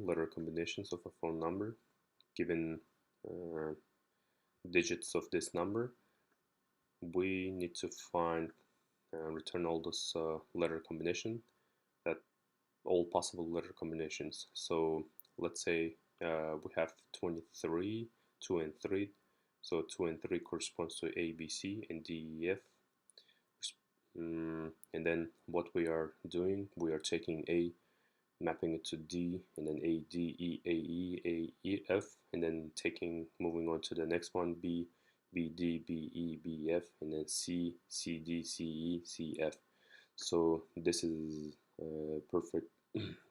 letter combinations of a phone number given digits of this number. We need to find return all those letter combination, that all possible letter combinations. So let's say we have 23, 2 and 3. So 2 and 3 corresponds to A, B, C, and D, E, F. And then what we are doing, we are taking A, mapping it to D, and then A, D, E, A, E, A, E, F, and then moving on to the next one, B, B, D, B, E, B, F, and then C, C, D, C, E, C, F. So this is a perfect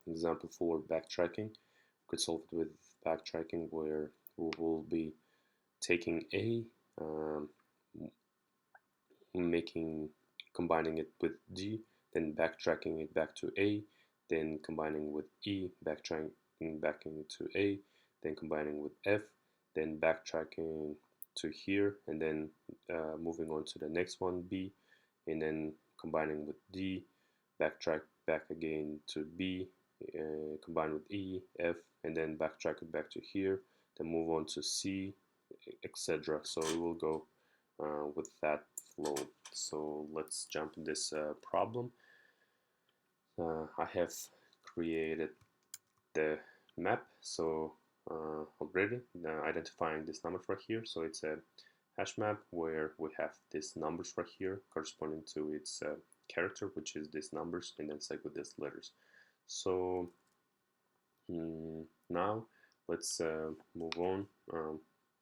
example for backtracking. We could solve it with backtracking, where we will be taking A, combining it with D, then backtracking it back to A, then combining with E, backtracking back into A, then combining with F, then backtracking to here, and then moving on to the next one, B, and then combining with D, backtrack back again to B, combine with E, F, and then backtrack it back to here, then move on to C, etc. So we will go with that flow. So let's jump in this problem. I have created the map, so already identifying these numbers right here. So it's a hash map where we have these numbers right here corresponding to its character, which is these numbers, and then cycle these letters. So now let's move on.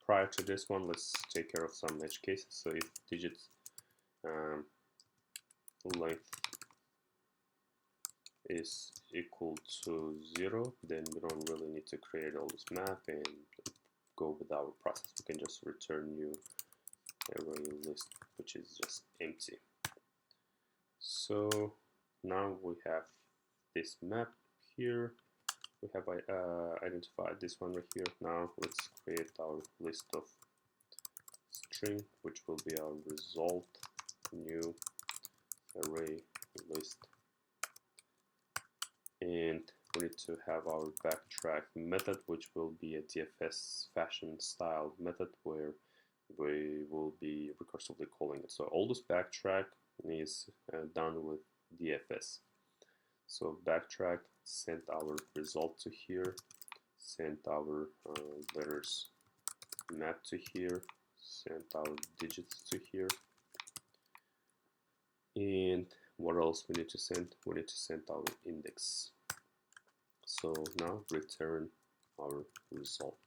Prior to this one, let's take care of some edge cases. So if digits length is equal to 0, then we don't really need to create all this map and go with our process. We can just return new array list, which is just empty. So now we have this map here. We have identified this one right here. Now let's create our list of string, which will be our result, new array list. And we need to have our backtrack method, which will be a DFS fashion style method where we will be recursively calling it. So all this backtrack is done with DFS. So backtrack, send our result to here, send our letters map to here, send our digits to here. And what else we need to send? We need to send our index. So now return our result.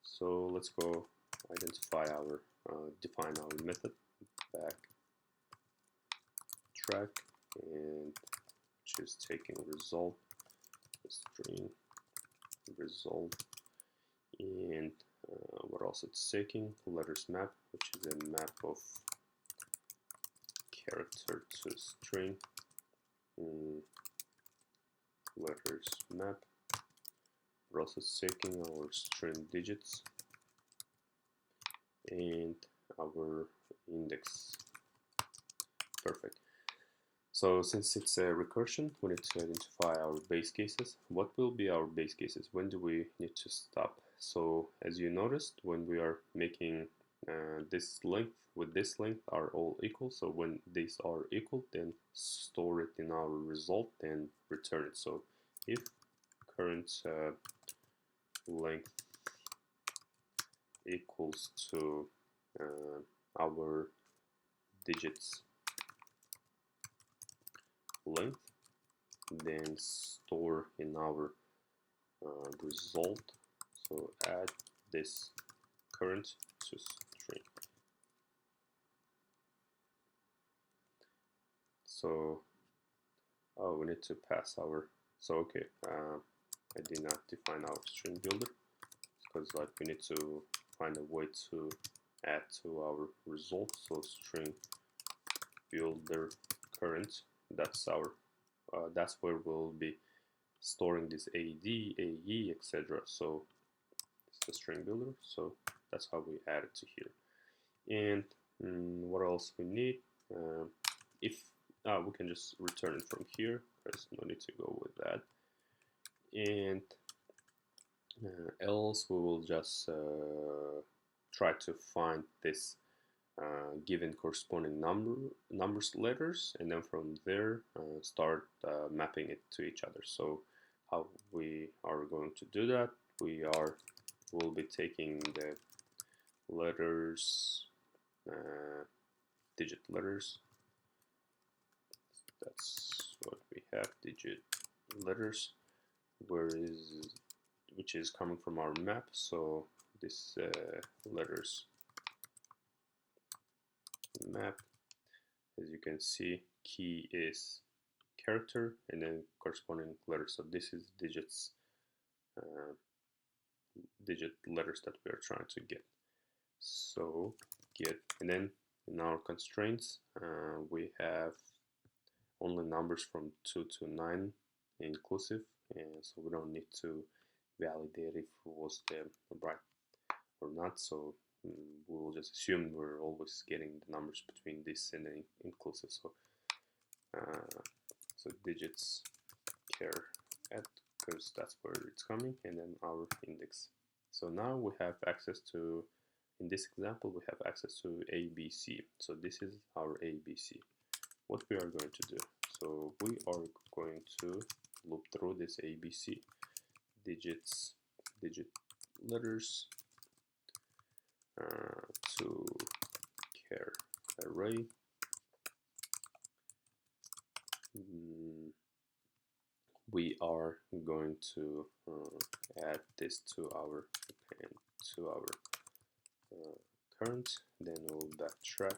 So let's go identify our, define our method, backtrack, and choose taking result, string result, and what else it's taking? Letters map, which is a map of character to string. Letters map. We're also taking our string digits and our index. Perfect. So since it's a recursion, we need to identify our base cases. What will be our base cases? When do we need to stop? So as you noticed, when we are making this length with this length are all equal. So when these are equal, then store it in our result and return it. So if current length equals to our digits length, then store in our result. So add this current to string. So we need to pass our, so okay, I did not define our string builder because like we need to find a way to add to our result. So string builder current, that's our that's where we'll be storing this AD, AE, etc. So it's the string builder, so that's how we add it to here. And what else we need? If we can just return it from here, there's no need to go with that. And Else we will just try to find this given corresponding numbers letters, and then from there start mapping it to each other. So how we are going to do that, will be taking the letters, digit letters. That's what we have, digit letters, which is coming from our map. So this letters map, as you can see, key is character and then corresponding letters. So this is uh, digit letters that we are trying to get. So get, and then in our constraints we have only numbers from 2 to 9 inclusive, and so we don't need to validate if it was the right or not. So we will just assume we're always getting the numbers between this and the inclusive. So digits char at, because that's where it's coming, and then our index. So now we have access to, in this example, we have access to ABC. So this is our ABC. What we are going to do, so we are going to loop through this ABC, digit letters to char array. We are going to add this to our current, then we'll backtrack,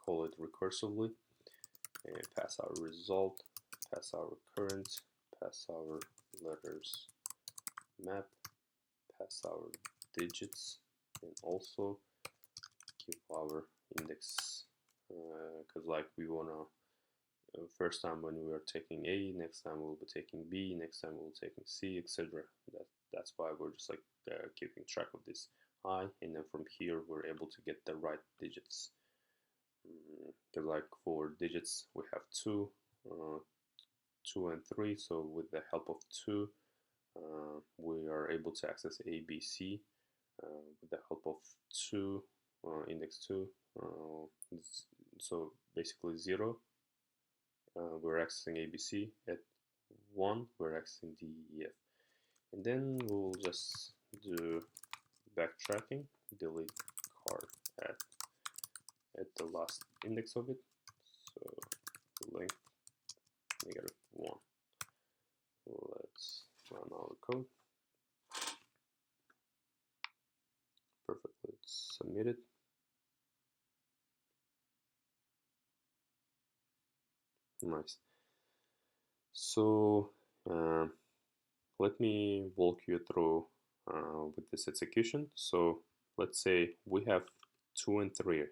call it recursively, and pass our result, pass our current, pass our letters map, pass our digits, and also give our index, because like we wanna first time when we are taking A, next time we'll be taking B, next time we'll be taking C, etc. That's why we're just like keeping track of this I, and then from here we're able to get the right digits. Because like for digits we have 2, 2 and 3, so with the help of 2 we are able to access A, B, C. With the help of 2, index 2, so basically 0, we're accessing ABC. At 1 we're accessing DEF, and then we'll just do backtracking, delete card at the last index of it, so length -1. Let's run our code. Perfect, let's submit it. Nice. So let me walk you through with this execution. So let's say we have 2 and 3.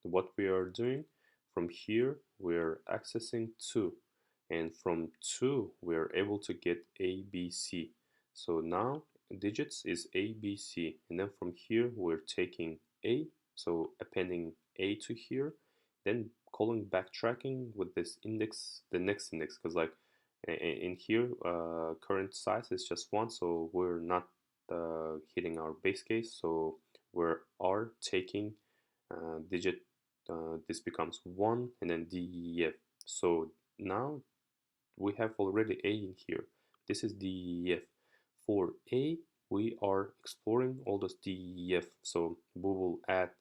What we are doing, from here we're accessing 2, and from 2 we're able to get ABC. So now digits is ABC, and then from here we're taking A, so appending A to here, then calling backtracking with this index, the next index, because like in here current size is just 1, so we're not hitting our base case, so we are taking digit, this becomes 1 and then DEF. So now we have already A in here. This is DEF. For A we are exploring all those DEF, so we will add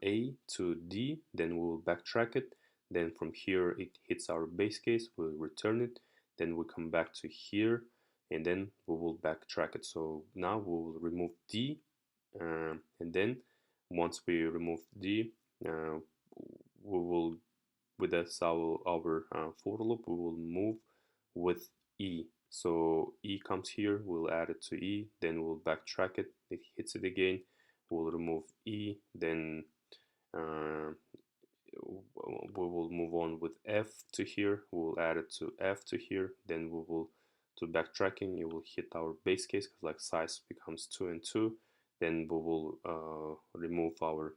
A to D, then we will backtrack it, then from here it hits our base case, we'll return it, then we come back to here, and then we will backtrack it. So now we will remove D, and then once we remove D, we will, with this our for loop, we will move with E. So E comes here, we'll add it to E, then we'll backtrack it, it hits it again, we'll remove E, then we will move on with F to here, we'll add it to F to here, then we will, to backtracking, it will hit our base case, because like size becomes 2 and 2, then we will remove our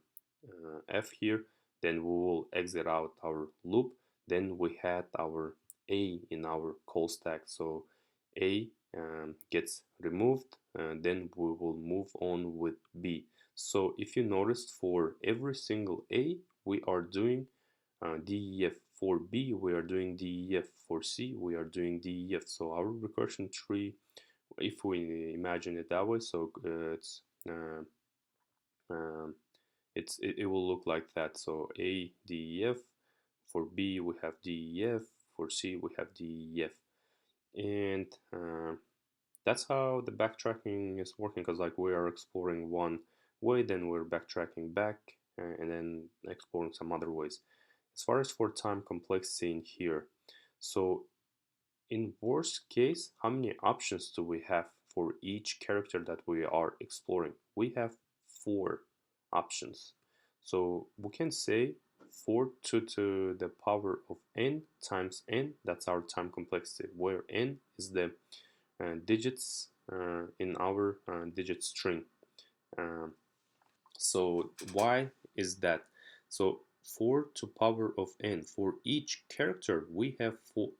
F here, then we will exit out our loop, then we had our A in our call stack. So A gets removed, and then we will move on with B. So if you noticed, for every single A, we are doing DEF. For B, we are doing DEF. For C, we are doing DEF. So our recursion tree, if we imagine it that way, so uh, um, it will look like that. So A, DEF. For B, we have DEF. For C, we have DEF. And that's how the backtracking is working, because like we are exploring one way, then we're backtracking back, and then exploring some other ways. As far as for time complexity in here, so in worst case, how many options do we have for each character that we are exploring? We have 4 options. So we can say 4 to the power of n times n, that's our time complexity, where n is the digits in our digit string. Um, so why is that? So 4 to power of n, for each character we have 4.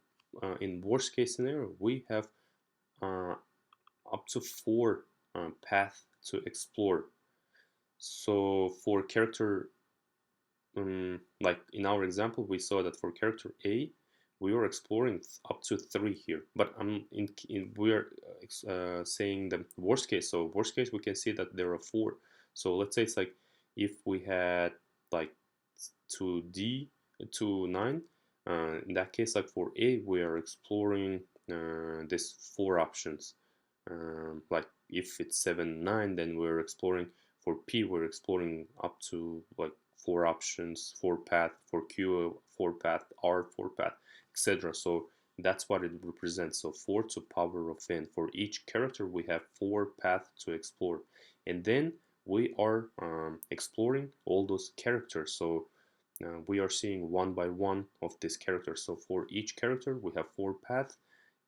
In worst case scenario, we have uh, up to 4 paths to explore. So for character, like in our example, we saw that for character A, we were exploring up to 3 here. But we are saying the worst case. So worst case, we can see that there are 4. So let's say it's like if we had like 2D to 9. In that case, like for A, we are exploring this 4 options. Like if it's 7, 9, then we're exploring. For P, we're exploring up to like 4 options, 4 path. For Q, 4 path. R, 4 path, etc. So that's what it represents. So 4 to power of n. For each character, we have 4 paths to explore, and then we are exploring all those characters. So we are seeing one by one of these characters. So for each character, we have 4 paths,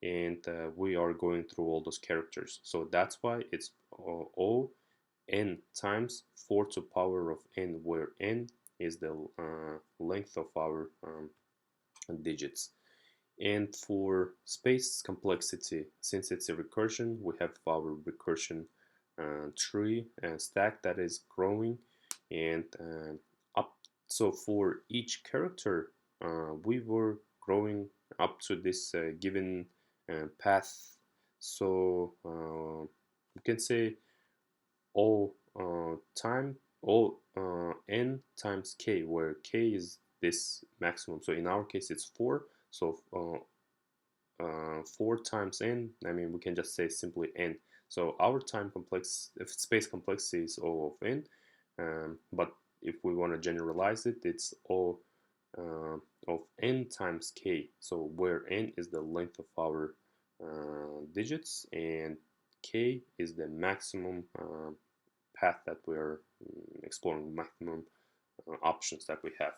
and we are going through all those characters. So that's why it's O n times 4 to power of n, where n is the length of our digits. And for space complexity, since it's a recursion, we have our recursion tree and stack that is growing, and up. So for each character, we were growing up to this given path. So we can say O n times k, where k is this maximum. So in our case, it's 4. So 4 times n, I mean, we can just say simply n. So our space complexity is O of n, but if we want to generalize it, it's O of n times k. So where n is the length of our digits, and k is the maximum path that we are exploring, maximum options that we have.